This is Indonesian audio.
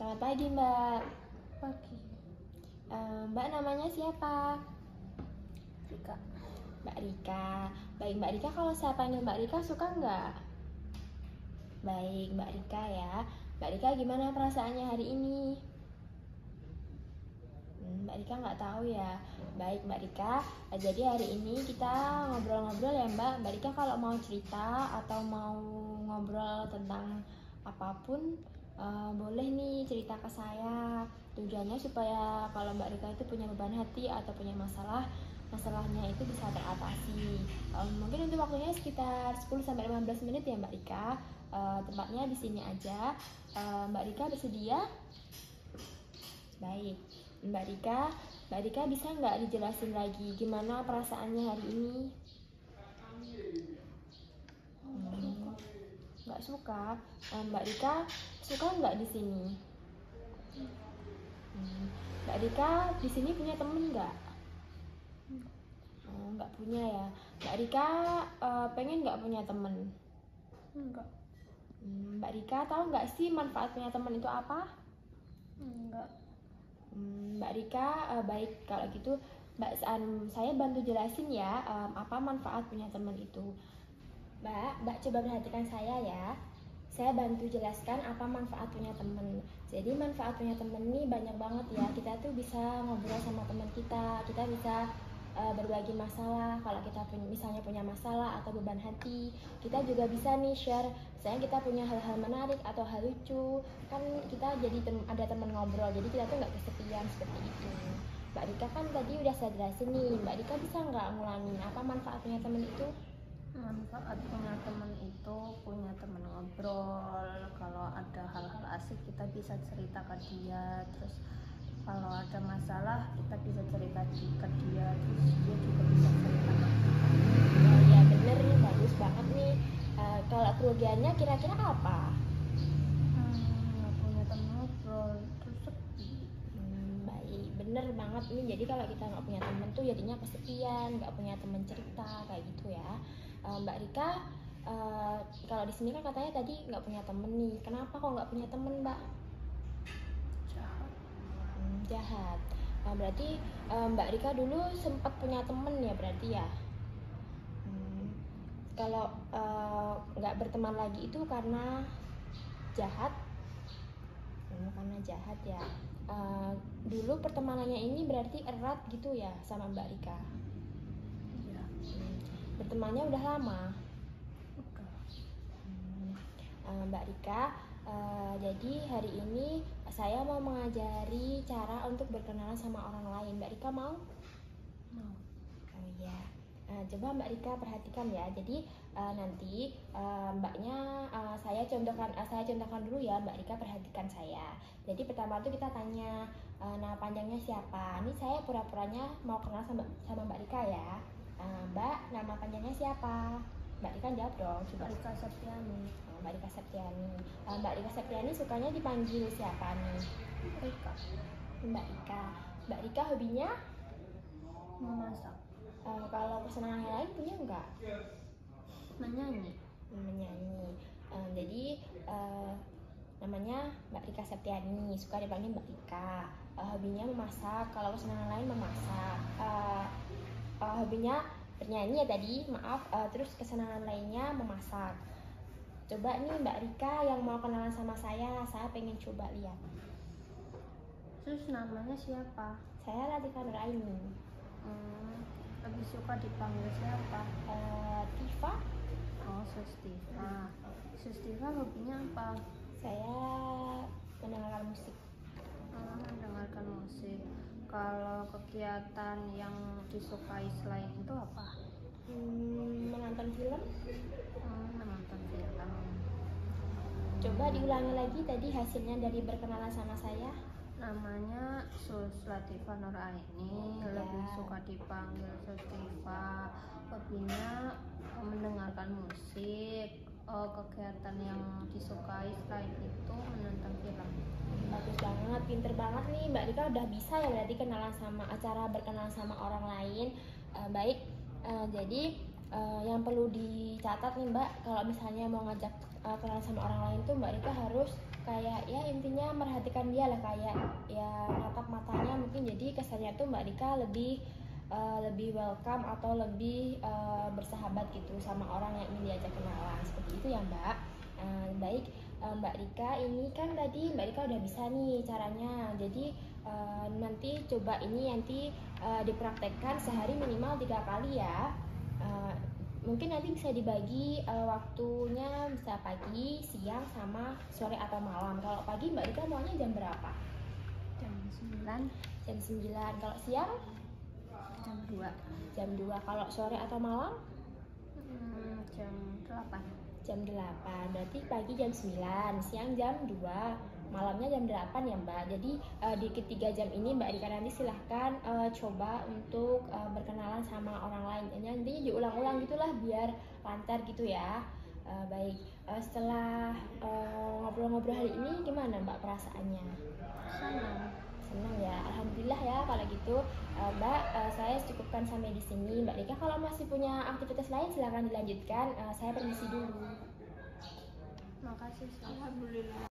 Selamat pagi, Mbak. Pagi. Mbak namanya siapa? Rika. Mbak Rika. Baik, Mbak Rika, kalau saya panggil Mbak Rika suka nggak? Baik, Mbak Rika ya. Mbak Rika gimana perasaannya hari ini? Mbak Rika nggak tahu ya. Baik, Mbak Rika. Jadi hari ini kita ngobrol-ngobrol ya, Mbak. Mbak Rika kalau mau cerita atau mau ngobrol tentang apapun, boleh nih cerita ke saya. Tujuannya supaya kalau Mbak Rika itu punya beban hati atau punya masalahnya itu bisa teratasi. Mungkin untuk waktunya sekitar 10-15 menit ya, Mbak Rika. Tempatnya di sini aja. Mbak Rika bersedia? Baik. Mbak Rika bisa nggak dijelasin lagi gimana perasaannya hari ini? Nggak suka. Mbak Rika suka nggak di sini? Mbak Rika di sini punya temen nggak? Nggak punya ya. Mbak Rika pengen nggak punya temen? Enggak. Mbak Rika tahu nggak sih manfaat punya temen itu apa? Enggak. Mbak Rika, baik kalau gitu saya bantu jelasin ya apa manfaat punya teman itu. Mbak coba perhatikan saya ya. Saya bantu jelaskan apa manfaat punya teman. Jadi manfaat punya teman ini banyak banget ya. Kita tuh bisa ngobrol sama teman kita bisa berbagi masalah. Kalau kita misalnya punya masalah atau beban hati, kita juga bisa nih share. Misalnya kita punya hal-hal menarik atau hal lucu, kan kita jadi ada teman ngobrol. Jadi kita tuh nggak kesepian seperti itu. Mbak Rika kan tadi udah saya jelasin nih. Mbak Rika bisa nggak ngulangin apa manfaat punya teman itu? Manfaat punya teman itu punya teman ngobrol. Kalau ada hal-hal asik kita bisa cerita ke dia. Terus kalau ada masalah kita bisa cerita ke dia. Terus dia juga bisa cerita ke kita. Oh ya bener, bagus banget nih. Kalau kerugiannya kira-kira apa? Nggak punya teman ngobrol terus sepi. Baik, bener banget nih. Jadi kalau kita nggak punya temen tuh jadinya kesepian, nggak punya temen cerita kayak gitu ya. Mbak Rika, kalau di sini kan katanya tadi nggak punya temen nih. Kenapa kok nggak punya temen, Mbak? Jahat. Jahat. Berarti Mbak Rika dulu sempat punya temen ya berarti ya. Kalau nggak berteman lagi itu karena jahat. Karena jahat ya. Dulu pertemanannya ini berarti erat gitu ya sama Mbak Rika. Iya. Bertemannya udah lama. Udah. Mbak Rika, jadi hari ini saya mau mengajari cara untuk berkenalan sama orang lain. Mbak Rika mau? Mau. Oh iya. Coba Mbak Rika perhatikan ya. Jadi nanti Mbaknya saya contohkan dulu ya. Mbak Rika perhatikan saya. Jadi pertama tuh kita tanya nama panjangnya siapa. Ini saya pura-puranya mau kenal sama Mbak Rika ya. Mbak, nama panjangnya siapa? Mbak Rika jawab dong. Coba. Rika Septiani. Mbak Rika Septiani. Mbak Rika Septiani sukanya dipanggil siapa nih? Rika. Mbak Rika. Mbak Rika hobinya? Memasak. Kalau kesenangan yang lain punya nggak? Menyanyi. Menyanyi. Jadi namanya Mbak Rika Septiani, suka dipanggil Mbak Rika. Hobinya memasak. Kalau kesenangan lain memasak. Hobinya bernyanyi ya tadi, maaf. Terus kesenangan lainnya memasak. Coba nih Mbak Rika yang mau kenalan sama saya pengen coba lihat. Terus namanya siapa? Saya Latifah Nuraini. Lebih suka dipanggil siapa? Tifa. Oh, Sustiva. Sustiva hobinya apa? Saya mendengarkan musik. Mendengarkan musik. Kalau kegiatan yang disukai selain itu apa? Menonton film. Menonton film. Coba diulangi lagi tadi hasilnya dari berkenalan sama saya. Namanya Sus Latifah Nuraini, lebih suka dipanggil Sustiva. Hobinya mendengarkan musik. Kegiatan yang disukai selain itu menonton film. Bagus banget, pinter banget nih Mbak Rika, udah bisa ya berarti kenalan sama berkenalan sama orang lain. Baik, jadi yang perlu dicatat nih Mbak, kalau misalnya mau ngajak kenalan sama orang lain tuh Mbak Rika harus kayak ya intinya merhatikan dia lah, kayak ya natap matanya mungkin, jadi kesannya tuh Mbak Rika lebih welcome atau lebih bersahabat gitu sama orang yang ingin diajak kenalan, seperti itu ya Mbak. Baik, Mbak Rika, ini kan tadi Mbak Rika udah bisa nih caranya, jadi nanti coba ini dipraktekkan sehari minimal 3 kali ya. Mungkin nanti bisa dibagi waktunya, bisa pagi, siang, sama sore atau malam. Kalau pagi Mbak Rika maunya jam berapa? Jam 9. Jam 9. Kalau siang? Jam 2. Jam 2. Kalau sore atau malam? Jam 8. Jam 8. Berarti pagi jam 9, siang jam 2, malamnya jam 8 ya Mbak. Jadi di ketiga jam ini Mbak Rika nanti silahkan coba untuk berkenalan sama orang lain. Nantinya diulang-ulang gitulah biar lancar gitu ya. Baik, setelah ngobrol-ngobrol hari ini gimana Mbak perasaannya? Senang ya, alhamdulillah ya kalau gitu. Mbak, saya cukupkan sampai di sini. Mbak Rika kalau masih punya aktivitas lain silahkan dilanjutkan. Saya permisi dulu. Makasih. Alhamdulillah.